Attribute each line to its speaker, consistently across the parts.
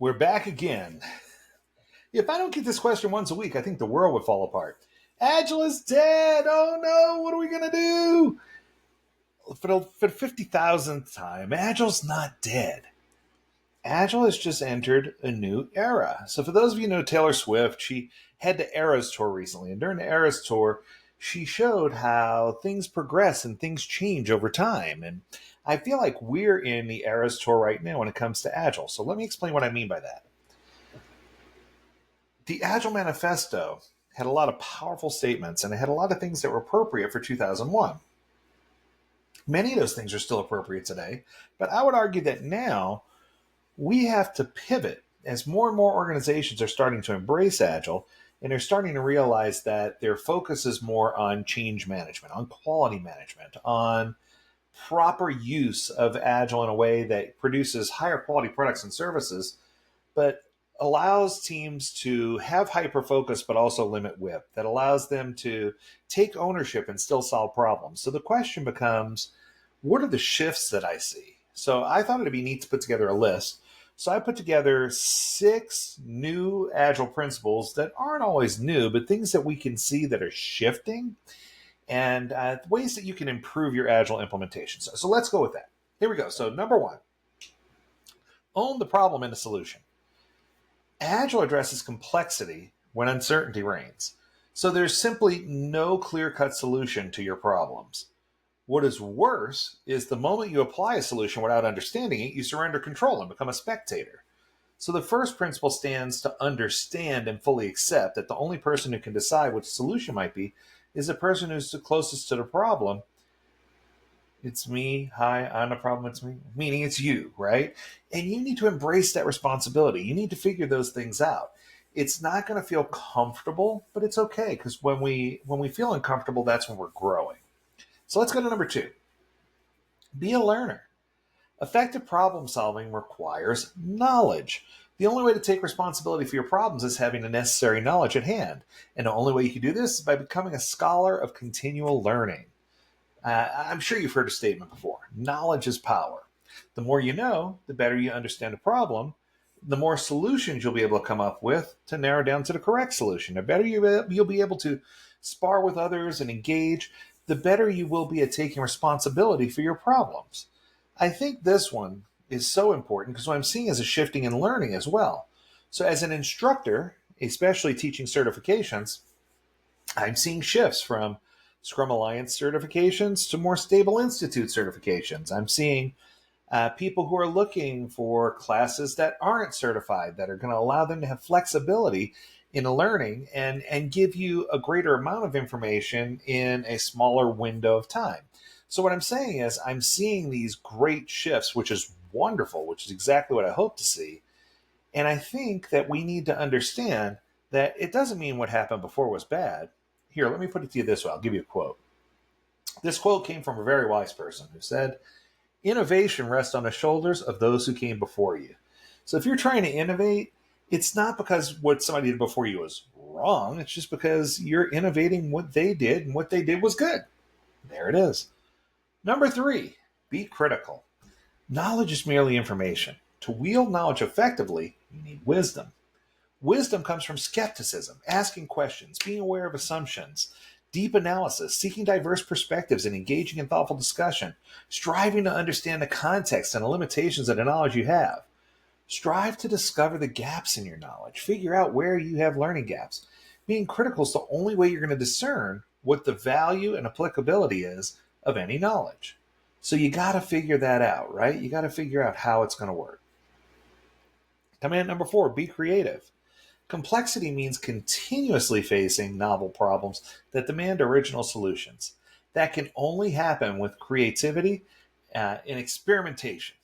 Speaker 1: We're back again. If I don't get this question once a week, I think the world would fall apart. Agile is dead. Oh no, what are we going to do? For the 50,000th time, Agile's not dead. Agile has just entered a new era. So for those of you who know Taylor Swift, she had the Eras Tour recently. And during the Eras Tour, she showed how things progress and things change over time. And I feel like we're in the Eras Tour right now when it comes to Agile. So let me explain what I mean by that. The Agile Manifesto had a lot of powerful statements, and it had a lot of things that were appropriate for 2001. Many of those things are still appropriate today, but I would argue that now we have to pivot as more and more organizations are starting to embrace Agile, and they're starting to realize that their focus is more on change management, on quality management, on proper use of Agile in a way that produces higher quality products and services, but allows teams to have hyper focus but also limit whip, that allows them to take ownership and still solve problems. So the question becomes, what are the shifts that I see? So I thought it'd be neat to put together a list. So I put together 6 new Agile principles that aren't always new, but things that we can see that are shifting and ways that you can improve your Agile implementation. So let's go with that. Here we go. So number 1, own the problem and the solution. Agile addresses complexity when uncertainty reigns. So there's simply no clear-cut solution to your problems. What is worse is the moment you apply a solution without understanding it, you surrender control and become a spectator. So the first principle stands to understand and fully accept that the only person who can decide what the solution might be is the person who's the closest to the problem. It's me. Hi, I'm the problem. It's me. Meaning it's you, right? And you need to embrace that responsibility. You need to figure those things out. It's not going to feel comfortable, but it's okay because when we feel uncomfortable, that's when we're growing. So let's go to number 2. Be a learner. Effective problem solving requires knowledge. The only way to take responsibility for your problems is having the necessary knowledge at hand. And the only way you can do this is by becoming a scholar of continual learning. I'm sure you've heard a statement before. Knowledge is power. The more you know, the better you understand a problem, the more solutions you'll be able to come up with to narrow down to the correct solution. The better you'll be able to spar with others and engage, the better you will be at taking responsibility for your problems. I think this one is so important because what I'm seeing is a shifting in learning as well. So as an instructor, especially teaching certifications, I'm seeing shifts from Scrum Alliance certifications to more Stable Institute certifications. I'm seeing people who are looking for classes that aren't certified, that are going to allow them to have flexibility in learning and give you a greater amount of information in a smaller window of time. So what I'm saying is I'm seeing these great shifts, which is wonderful, which is exactly what I hope to see. And I think that we need to understand that it doesn't mean what happened before was bad. Here, let me put it to you this way. I'll give you a quote. This quote came from a very wise person who said, "Innovation rests on the shoulders of those who came before you." So if you're trying to innovate, it's not because what somebody did before you was wrong. It's just because you're innovating what they did, and what they did was good. There it is. Number 3, be critical. Knowledge is merely information. To wield knowledge effectively, you need wisdom. Wisdom comes from skepticism, asking questions, being aware of assumptions, deep analysis, seeking diverse perspectives, and engaging in thoughtful discussion, striving to understand the context and the limitations of the knowledge you have. Strive to discover the gaps in your knowledge. Figure out where you have learning gaps. Being critical is the only way you're going to discern what the value and applicability is of any knowledge. So you got to figure that out, right? You got to figure out how it's going to work. Command number 4, be creative. Complexity means continuously facing novel problems that demand original solutions. That can only happen with creativity and experimentation.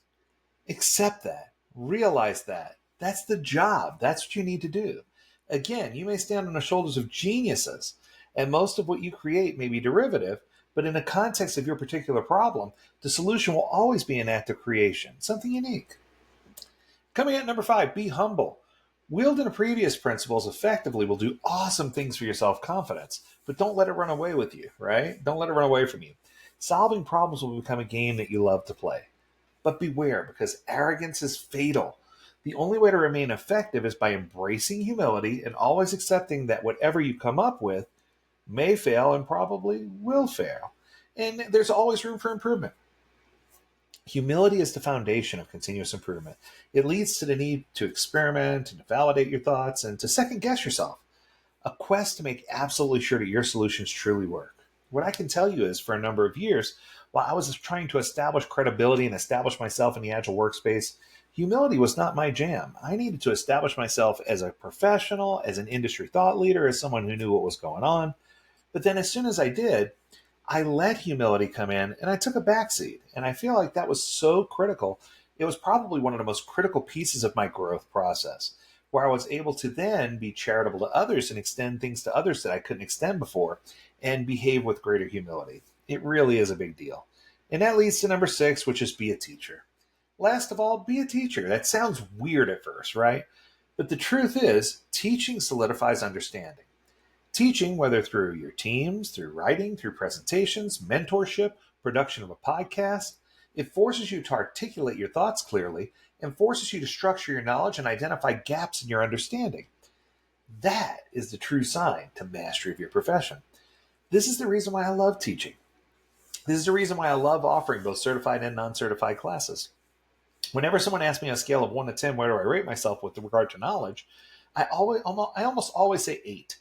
Speaker 1: Accept that. Realize that. That's the job. That's what you need to do. Again, you may stand on the shoulders of geniuses, and most of what you create may be derivative, but in the context of your particular problem, the solution will always be an act of creation, something unique. Coming at number 5, be humble. Wielding the previous principles effectively will do awesome things for your self-confidence, but don't let it run away with you, right? Don't let it run away from you. Solving problems will become a game that you love to play. But beware, because arrogance is fatal. The only way to remain effective is by embracing humility and always accepting that whatever you come up with may fail and probably will fail. And there's always room for improvement. Humility is the foundation of continuous improvement. It leads to the need to experiment and to validate your thoughts and to second guess yourself. A quest to make absolutely sure that your solutions truly work. What I can tell you is for a number of years, while I was trying to establish credibility and establish myself in the Agile workspace, humility was not my jam. I needed to establish myself as a professional, as an industry thought leader, as someone who knew what was going on. But then as soon as I did, I let humility come in and I took a backseat. And I feel like that was so critical. It was probably one of the most critical pieces of my growth process, where I was able to then be charitable to others and extend things to others that I couldn't extend before and behave with greater humility. It really is a big deal. And that leads to number 6, which is be a teacher. Last of all, be a teacher. That sounds weird at first, right? But the truth is, teaching solidifies understanding. Teaching, whether through your teams, through writing, through presentations, mentorship, production of a podcast, it forces you to articulate your thoughts clearly and forces you to structure your knowledge and identify gaps in your understanding. That is the true sign to mastery of your profession. This is the reason why I love teaching. This is the reason why I love offering both certified and non-certified classes. Whenever someone asks me on a scale of 1 to 10, where do I rate myself with regard to knowledge, I almost always say 8.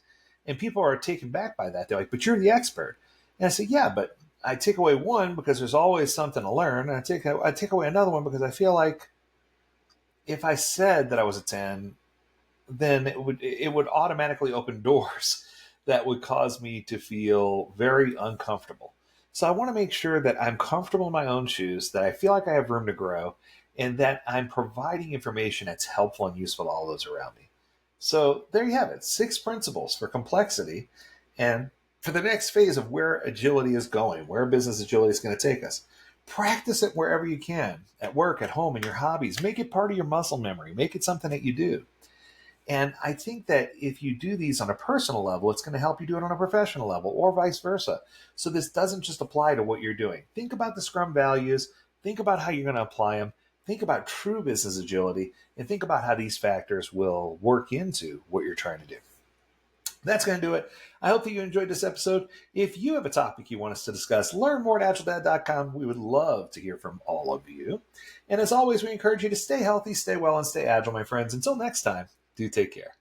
Speaker 1: And people are taken back by that. They're like, but you're the expert. And I say, yeah, but I take away 1 because there's always something to learn. And I take away another 1 because I feel like if I said that I was a 10, then it would automatically open doors that would cause me to feel very uncomfortable. So I want to make sure that I'm comfortable in my own shoes, that I feel like I have room to grow, and that I'm providing information that's helpful and useful to all those around me. So there you have it, 6 principles for complexity and for the next phase of where agility is going, where business agility is going to take us. Practice it wherever you can, at work, at home, in your hobbies. Make it part of your muscle memory. Make it something that you do. And I think that if you do these on a personal level, it's going to help you do it on a professional level or vice versa. So this doesn't just apply to what you're doing. Think about the Scrum values. Think about how you're going to apply them. Think about true business agility and think about how these factors will work into what you're trying to do. That's going to do it. I hope that you enjoyed this episode. If you have a topic you want us to discuss, learn more at AgileDad.com. We would love to hear from all of you. And as always, we encourage you to stay healthy, stay well, and stay agile, my friends. Until next time, do take care.